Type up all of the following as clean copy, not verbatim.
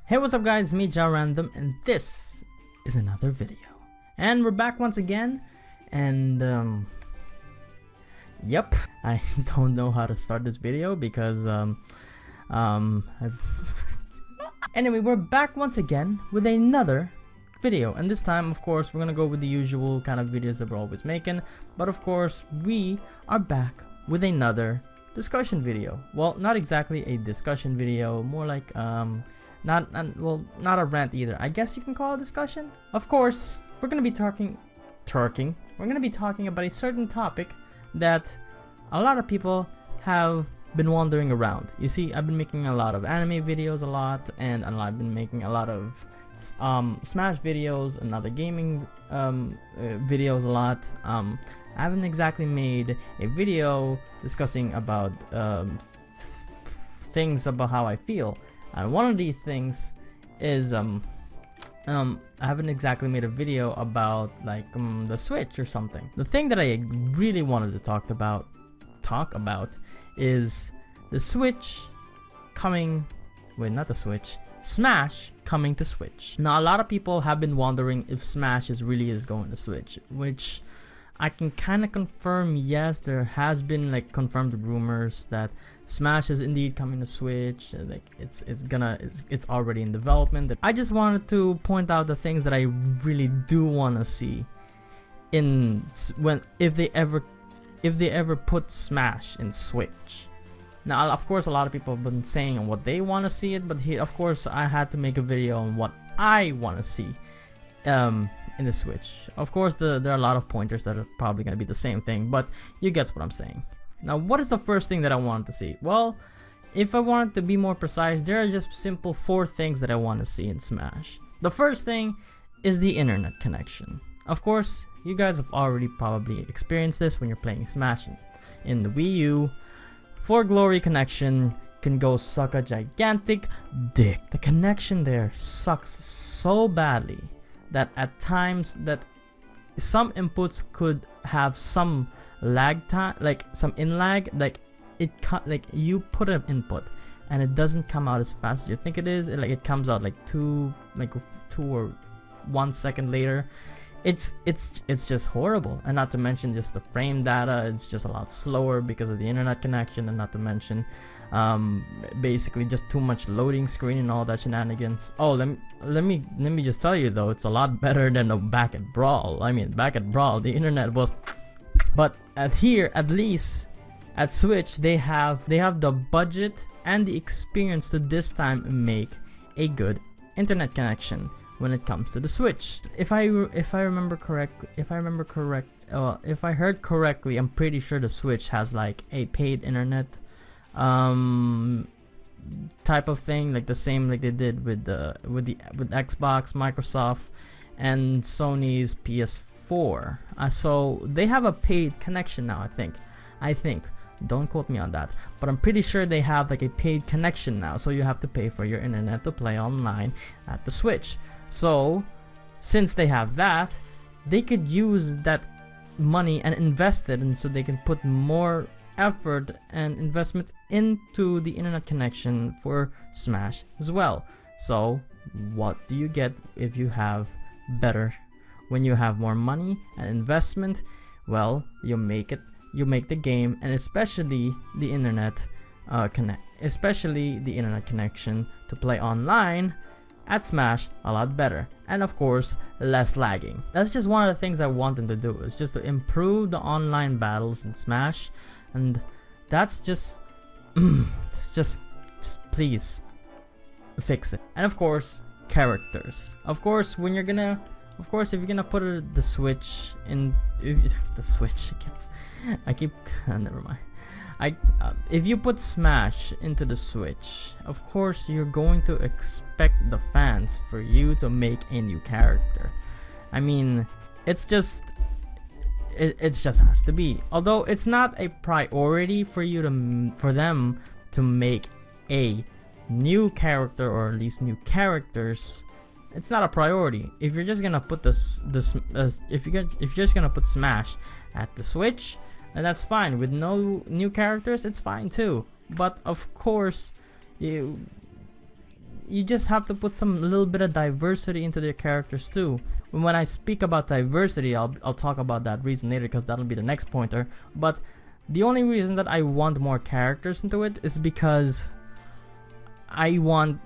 Hey, what's up guys, me JyleRandom, and this is another video. And we're back once again, and yep, I don't know how to start this video because anyway, we're back once again with another video, and this time of course we're gonna go with the usual kind of videos that we're always making, but of course we are back with another discussion video. Well, not exactly a discussion video, more like not a rant either. I guess you can call it a discussion. Of course, we're gonna be talking about a certain topic that a lot of people have been wandering around. You see, I've been making a lot of anime videos and I've been making a lot of Smash videos and other gaming videos a lot. I haven't exactly made a video discussing about things about how I feel. And one of these things is I haven't exactly made a video about like the Switch or something. The thing that I really wanted to talk about is the Switch coming, not the Switch, Smash coming to Switch. Now a lot of people have been wondering if Smash really is going to Switch, which I can kind of confirm. Yes, there has been like confirmed rumors that Smash is indeed coming to Switch. Like it's already in development. I just wanted to point out the things that I really do want to see if they ever put Smash in Switch. Now, of course, a lot of people have been saying what they want to see it, but of course, I had to make a video on what I want to see in the Switch. Of course, there are a lot of pointers that are probably going to be the same thing, but you get what I'm saying. Now, what is the first thing that I wanted to see? Well, if I wanted to be more precise, there are just simple 4 things that I want to see in Smash. The first thing is the internet connection. Of course, you guys have already probably experienced this when you're playing Smash in the Wii U. 4Glory connection can go suck a gigantic dick. The connection there sucks so badly that at times that some inputs could have some lag time, like some in lag, like you put an input and it doesn't come out as fast as you think it is. It comes out like two or 1 second later. It's just horrible, and not to mention just the frame data. It's just a lot slower because of the internet connection, and not to mention basically just too much loading screen and all that shenanigans. Oh, let me just tell you though, it's a lot better than the back at Brawl. I mean, back at Brawl the internet was, but at least at Switch they have the budget and the experience to this time make a good internet connection when it comes to the Switch. If I heard correctly, I'm pretty sure the Switch has like a paid internet type of thing, like the same like they did with Xbox, Microsoft, and Sony's PS4. So they have a paid connection now. I think. Don't quote me on that, but I'm pretty sure they have like a paid connection now, so you have to pay for your internet to play online at the Switch. So since they have that, they could use that money and invest it, and so they can put more effort and investment into the internet connection for Smash as well. So what do you get if you have when you have more money and investment? Well, you make the game, and especially the internet connection to play online at Smash a lot better, and of course less lagging. That's just one of the things I want them to do, is just to improve the online battles in Smash, and that's just just please fix it. And of course, characters. Of course, if you're gonna put the Switch in the Switch, never mind. If you put Smash into the Switch, of course you're going to expect the fans for you to make a new character. I mean, it just has to be. Although it's not a priority for them to make a new character, or at least new characters. It's not a priority. If you're just gonna put if you're just gonna put Smash at the Switch, and that's fine. With no new characters, it's fine too. But of course, you just have to put some little bit of diversity into their characters too. When I speak about diversity, I'll talk about that reason later, because that'll be the next pointer. But the only reason that I want more characters into it is because I want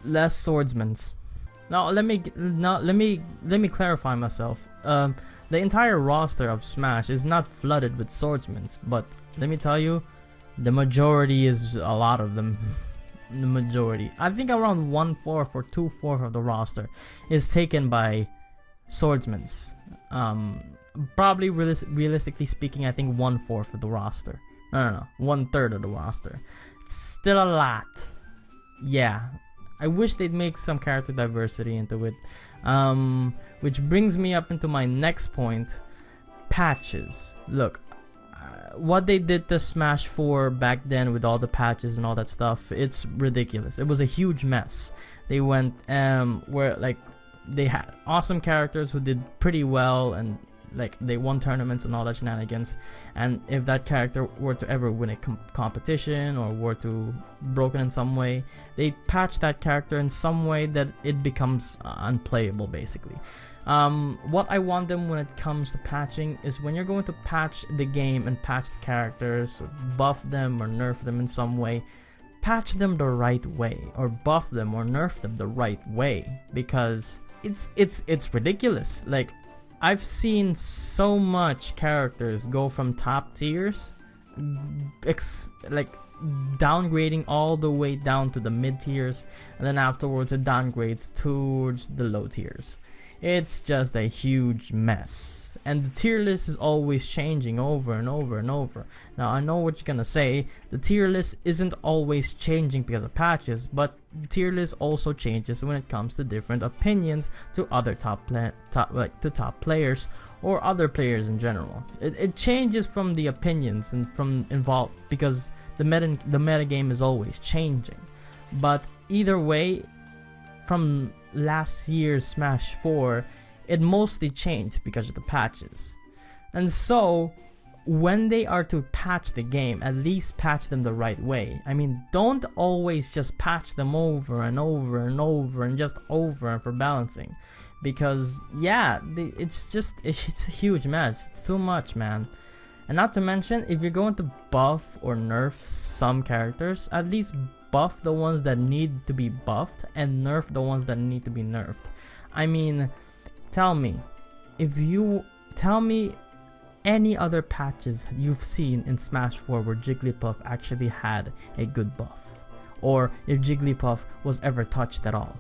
less swordsmen. Now let me clarify myself. The entire roster of Smash is not flooded with swordsmen, but let me tell you, the majority is a lot of them. The majority, I think around 1/4 or 2/4 of the roster is taken by swordsmen. Probably realistically speaking, I think 1/4 of the roster. No, 1/3 of the roster. It's still a lot. Yeah, I wish they'd make some character diversity into it. Which brings me up into my next point: patches. Look, what they did to Smash 4 back then with all the patches and all that stuff, it's ridiculous. It was a huge mess. They went where like they had awesome characters who did pretty well, and like they won tournaments and all that shenanigans, and if that character were to ever win a competition or were to broken in some way, they patch that character in some way that it becomes unplayable basically. What I want them when it comes to patching is, when you're going to patch the game and patch the characters, or buff them or nerf them in some way, patch them the right way, or buff them or nerf them the right way, because it's ridiculous. Like, I've seen so much characters go from top tiers, like downgrading all the way down to the mid tiers, and then afterwards it downgrades towards the low tiers. It's just a huge mess, and the tier list is always changing over and over and over. Now I know what you're gonna say, the tier list isn't always changing because of patches, but the tier list also changes when it comes to different opinions to other top players or other players in general. It changes from the opinions and from involved, because the meta game is always changing. But either way, from last year's Smash 4, it mostly changed because of the patches. And so when they are to patch the game, at least patch them the right way. I mean, don't always just patch them over and over and over and just over and for balancing, because yeah, it's a huge mess. It's too much, man. And not to mention, if you're going to buff or nerf some characters, at least buff the ones that need to be buffed and nerf the ones that need to be nerfed. I mean, tell me any other patches you've seen in Smash 4 where Jigglypuff actually had a good buff, or if Jigglypuff was ever touched at all.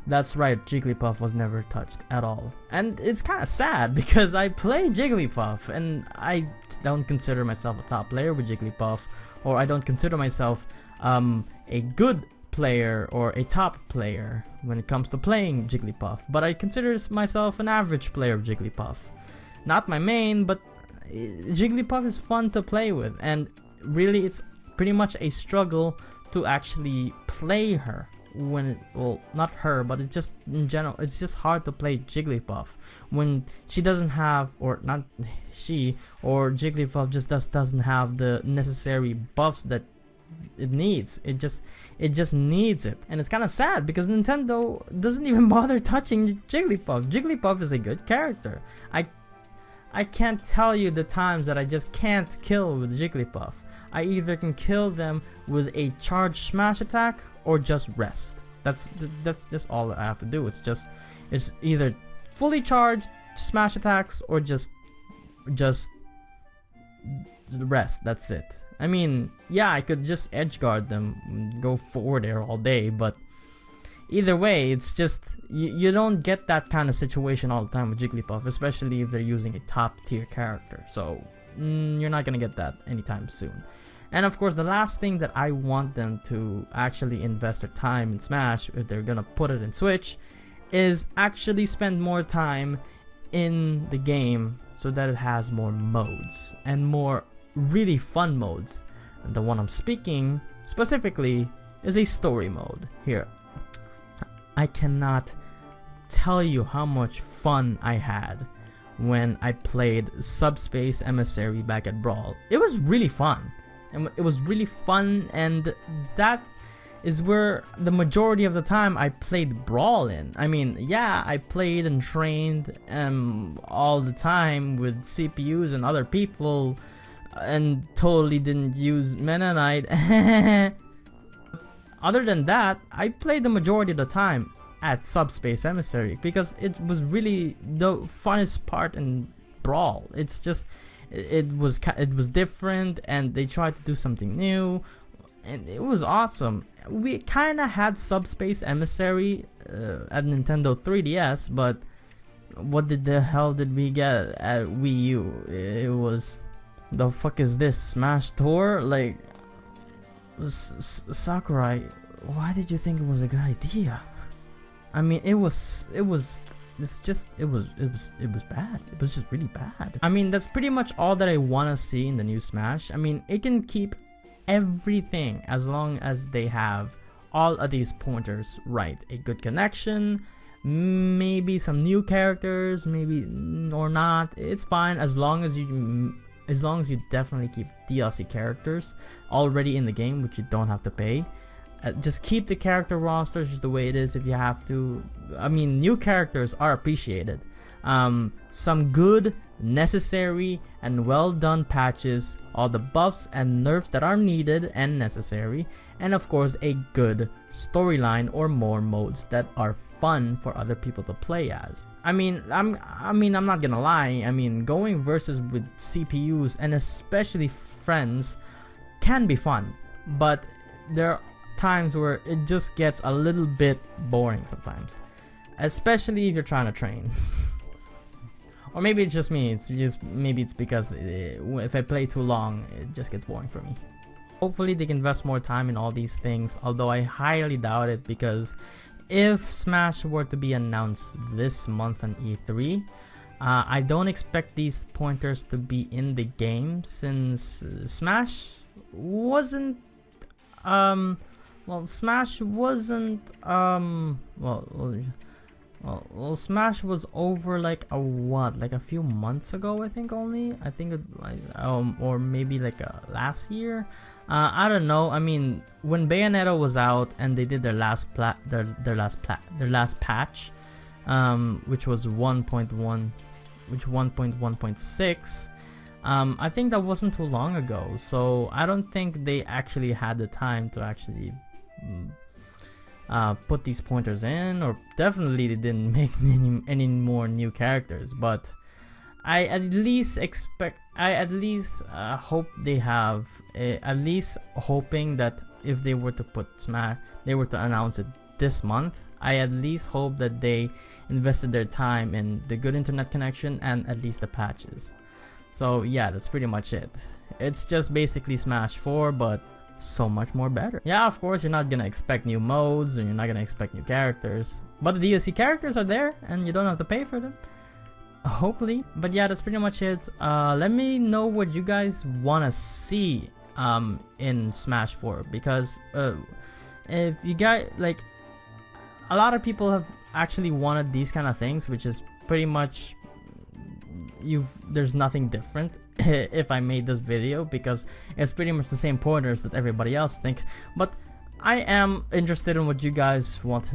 That's right, Jigglypuff was never touched at all. And it's kind of sad, because I play Jigglypuff and I don't consider myself a top player with Jigglypuff, or I don't consider myself a good player or a top player when it comes to playing Jigglypuff, but I consider myself an average player of Jigglypuff. Not my main, but Jigglypuff is fun to play with, and really it's pretty much a struggle to actually play her. Well, not her, but it's just in general, it's just hard to play Jigglypuff when she doesn't have, or not she, or Jigglypuff just doesn't have the necessary buffs that it needs. It just needs it, and it's kind of sad because Nintendo doesn't even bother touching Jigglypuff. Jigglypuff is a good character. I can't tell you the times that I just can't kill with Jigglypuff. I either can kill them with a charged smash attack or just rest. That's just all I have to do. It's either fully charged smash attacks or just rest. That's it. I mean, yeah, I could just edge guard them and go forward air all day, but either way, it's just you don't get that kind of situation all the time with Jigglypuff, especially if they're using a top tier character. So you're not gonna get that anytime soon. And of course, the last thing that I want them to actually invest their time in Smash, if they're gonna put it in Switch, is actually spend more time in the game so that it has more modes and more really fun modes. And the one I'm speaking specifically is a story mode. Here, I cannot tell you how much fun I had when I played Subspace Emissary back at Brawl. It was really fun. And it was really fun, and that is where the majority of the time I played Brawl in. I mean, yeah, I played and trained all the time with CPUs and other people, and totally didn't use Meta Knight. Other than that, I played the majority of the time at Subspace Emissary because it was really the funnest part in Brawl. It's just it was different, and they tried to do something new, and it was awesome. We kind of had Subspace Emissary at Nintendo 3DS, but what the hell did we get at Wii U? It was, the fuck is this, Smash Tour? Like, Sakurai, why did you think it was a good idea? I mean, it was bad. It was just really bad. I mean, that's pretty much all that I want to see in the new Smash. I mean, it can keep everything as long as they have all of these pointers right. A good connection, maybe some new characters, maybe or not. It's fine as long as you definitely keep DLC characters already in the game, which you don't have to pay. Just keep the character rosters just the way it is if you have to. I mean, new characters are appreciated. Some good, necessary, and well done patches, all the buffs and nerfs that are needed and necessary, and of course a good storyline or more modes that are fun for other people to play as. I'm not gonna lie. I mean, going versus with CPUs and especially friends can be fun, but there are times where it just gets a little bit boring sometimes, especially if you're trying to train. Or maybe it's just me, maybe it's because if I play too long, it just gets boring for me. Hopefully they can invest more time in all these things, although I highly doubt it, because if Smash were to be announced this month on E3, I don't expect these pointers to be in the game, since Smash wasn't Smash was over like a few months ago, I think or maybe like last year. I don't know. I mean, when Bayonetta was out and they did their last patch, which was 1.1.6. I think that wasn't too long ago, so I don't think they actually had the time to actually put these pointers in, or definitely they didn't make any more new characters. But I at least hope they have, at least hoping that if they were to announce it this month, I at least hope that they invested their time in the good internet connection and at least the patches. So yeah, that's pretty much it. It's just basically Smash 4, but so much more better. Yeah, of course, you're not gonna expect new modes and you're not gonna expect new characters, but the DLC characters are there and you don't have to pay for them, hopefully. But yeah, that's pretty much it. Let me know what you guys want to see in Smash 4, because if you guys, like, a lot of people have actually wanted these kind of things, which is pretty much there's nothing different if I made this video, because it's pretty much the same pointers that everybody else thinks. But I am interested in what you guys want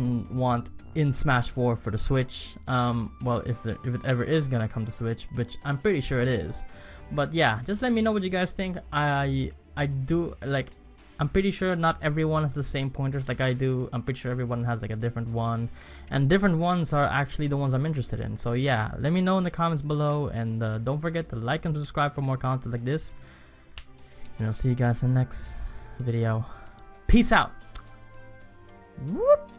in Smash 4 for the Switch. Well, if it ever is gonna come to Switch, which I'm pretty sure it is. But yeah, just let me know what you guys think. I'm pretty sure not everyone has the same pointers like I do. I'm pretty sure everyone has like a different one, and different ones are actually the ones I'm interested in. So yeah, let me know in the comments below, and don't forget to like and subscribe for more content like this. And I'll see you guys in the next video. Peace out. Whoop.